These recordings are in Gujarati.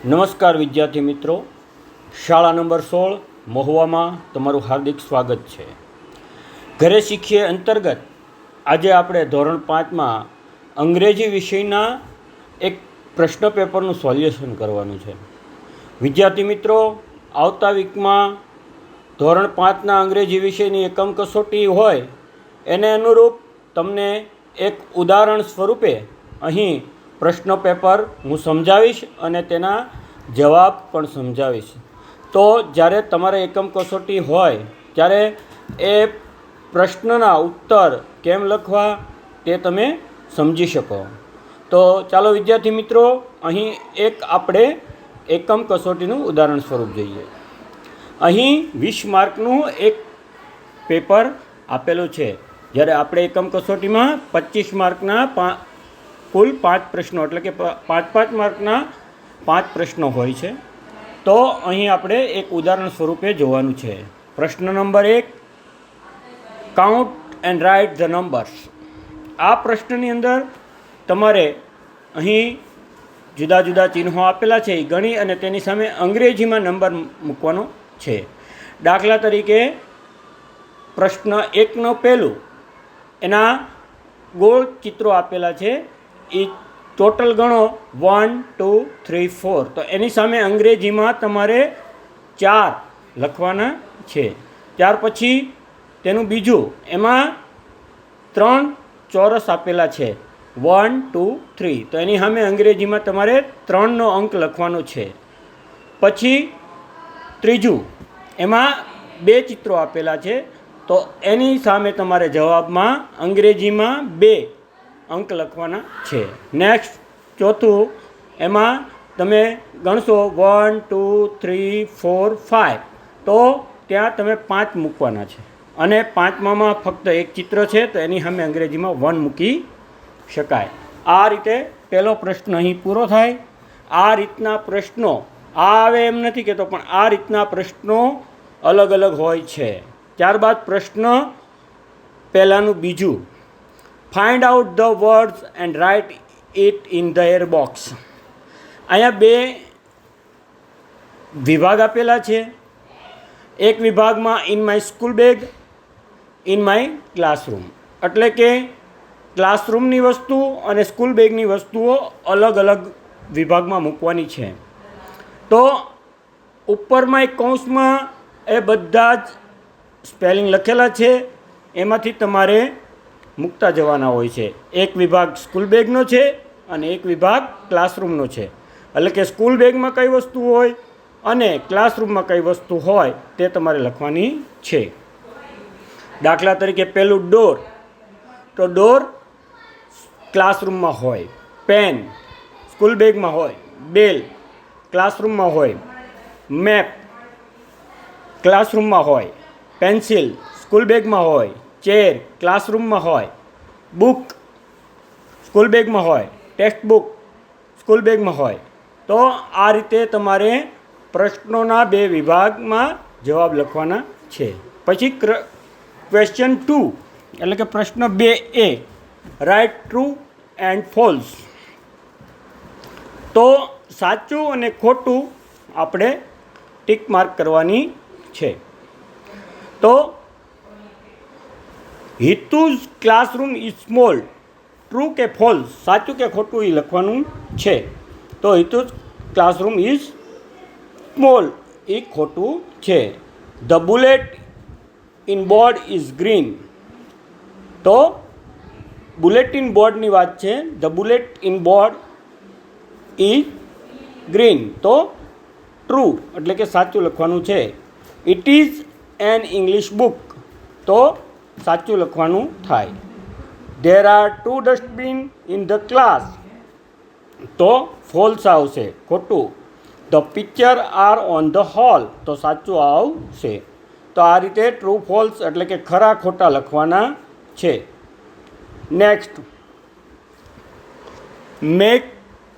નમસ્કાર વિદ્યાર્થી મિત્રો, શાળા નંબર 16 મહુવામાં તમારું હાર્દિક સ્વાગત છે. ઘરે શીખીએ અંતર્ગત આજે આપણે ધોરણ 5માં અંગ્રેજી વિષયના એક પ્રશ્ન પેપરનું સોલ્યુશન કરવાનું છે. વિદ્યાર્થી મિત્રો, આવતા વીકમાં ધોરણ 5ના અંગ્રેજી વિષયની એકમ કસોટી હોય એને અનુરૂપ તમને એક ઉદાહરણ સ્વરૂપે અહીં પ્રશ્ન પેપર હું સમજાવીશ અને તેના જવાબ પણ સમજાવીશ. તો જ્યારે તમારે એકમ કસોટી હોય ત્યારે એ પ્રશ્નના ઉત્તર કેમ લખવા તે તમે સમજી શકો. તો ચાલો વિદ્યાર્થી મિત્રો, અહીં એક આપણે એકમ કસોટીનું ઉદાહરણ સ્વરૂપ જોઈએ. અહીં 20 માર્કનું એક પેપર આપેલું છે, જ્યારે આપણે એકમ કસોટીમાં 25 માર્કના કુલ 5 પ્રશ્નો એટલે કે 5 માર્કના 5 પ્રશ્નો હોય છે. તો અહીં આપણે એક ઉદાહરણ સ્વરૂપે જોવાનું છે. પ્રશ્ન number 1, count and write the numbers. આ પ્રશ્નની અંદર તમારે અહીં જુદા જુદા ચિહ્નો આપેલા છે એ ગણી અને તેની સામે અંગ્રેજીમાં નંબર મૂકવાનો છે. દાખલા તરીકે પ્રશ્ન 1નો પહેલું એના ગોળ ચિત્રો આપેલા છે, એ ટોટલ ગણો 1, 2, 3, 4. તો એની સામે અંગ્રેજીમાં તમારે 4 લખવાના છે. ત્યાર પછી તેનું બીજું, એમાં 3 ચોરસ આપેલા છે, 1, 2, 3. તો એની સામે અંગ્રેજીમાં તમારે 3નો અંક લખવાનો છે. પછી ત્રીજું, એમાં 2 ચિત્રો આપેલા છે, તો એની સામે તમારે જવાબમાં અંગ્રેજીમાં 2 અંક લખવાના છે. નેક્સ્ટ ચોથું, એમાં તમે ગણશો 1, 2, 3, 4, 5. તો ત્યાં તમે 5 મૂકવાના છે અને 5માં ફક્ત એક ચિત્ર છે, તો એની સામે અંગ્રેજીમાં 1 મૂકી શકાય. આ રીતે પહેલો પ્રશ્ન અહીં પૂરો થાય. આ રીતના પ્રશ્નો આવે એમ નથી કહેતો, પણ આ રીતના પ્રશ્નો અલગ અલગ હોય છે. ત્યારબાદ પ્રશ્ન પહેલાંનું બીજું, find out the words and write it in the air box. અહીંયા 2 વિભાગ આપેલા છે. એક વિભાગમાં in my school bag, in my classroom. એટલે કે ક્લાસરૂમની વસ્તુ અને સ્કૂલ બેગની વસ્તુઓ અલગ અલગ વિભાગમાં મૂકવાની છે. તો ઉપરમાં એક કૌંસમાં એ બધા જ સ્પેલિંગ લખેલા છે, એમાંથી તમારે મૂકતા જવાના હોય છે. એક વિભાગ સ્કૂલ બેગનો છે અને એક વિભાગ ક્લાસરૂમનો છે. એટલે કે સ્કૂલ બેગમાં કઈ વસ્તુ હોય અને ક્લાસરૂમમાં કઈ વસ્તુ હોય તે તમારે લખવાની છે. દાખલા તરીકે પહેલું ડોર, તો ડોર ક્લાસરૂમમાં હોય, પેન સ્કૂલ બેગમાં હોય, બેલ ક્લાસરૂમમાં હોય, મેપ ક્લાસરૂમમાં હોય, પેન્સિલ સ્કૂલ બેગમાં હોય, ચેર ક્લાસરૂમમાં હોય, બુક સ્કૂલ બેગમાં હોય, ટેક્સ્ટ બુક સ્કૂલ બેગમાં હોય. તો આ રીતે તમારે પ્રશ્નોના 2 વિભાગમાં જવાબ લખવાના છે. પછી ક્વેશ્ચન 2 એટલે કે પ્રશ્ન 2A, write true and false. તો સાચું અને ખોટું આપણે ટિક માર્ક કરવાની છે. તો હિતુઝ ક્લાસરૂમ ઇઝ સ્મોલ, ટ્રુ કે ફોલ્સ, સાચું કે ખોટું એ લખવાનું છે. તો હિતુઝ ક્લાસરૂમ ઇઝ સ્મોલ એ ખોટું છે. The bullet in board is green. તો બુલેટિન બોર્ડની વાત છે. The bullet in board is green, તો ટ્રુ એટલે કે સાચું લખવાનું છે. It is an English book, તો સાચું લખવાનું થાય. There are 2 dustbin in the class, તો ફોલ્સ આવશે, ખોટું. The picture are on the hall, તો સાચું આવશે. તો આ રીતે ટ્રુ ફોલ્સ એટલે કે ખરા ખોટા લખવાના છે. નેક્સ્ટ, મેક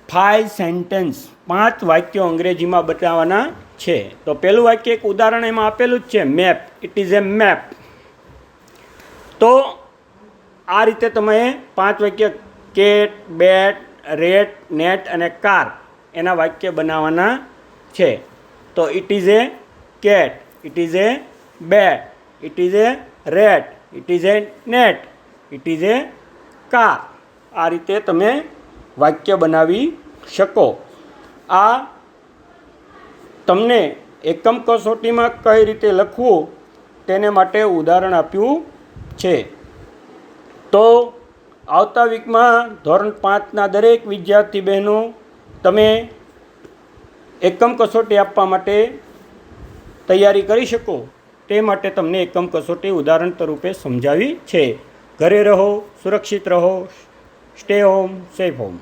5 સેન્ટેન્સ, 5 વાક્યો અંગ્રેજીમાં બતાવવાના છે. તો પહેલું વાક્ય એક ઉદાહરણ એમાં આપેલું જ છે, map. It is a map. તો આ રીતે તમે 5 વાક્ય કેટ, બેટ, રેટ, નેટ અને કાર એના વાક્ય બનાવવાના છે. તો it is a cat, it is a bat, it is a rat, it is a net, it is a car. આ રીતે તમે વાક્ય બનાવી શકો. આ તમને એકમ કસોટીમાં કઈ રીતે લખવું તેને માટે ઉદાહરણ આપ્યું છે. તો આવતા વીકમાં ધોરણ 5ના દરેક વિદ્યાર્થી બહેનો તમે એકમ કસોટી આપવા માટે તૈયારી કરી શકો તે માટે તમને એકમ કસોટી ઉદાહરણ તરીકે સમજાવી છે. ઘરે રહો, સુરક્ષિત રહો, સ્ટે હોમ, સેફ હોમ.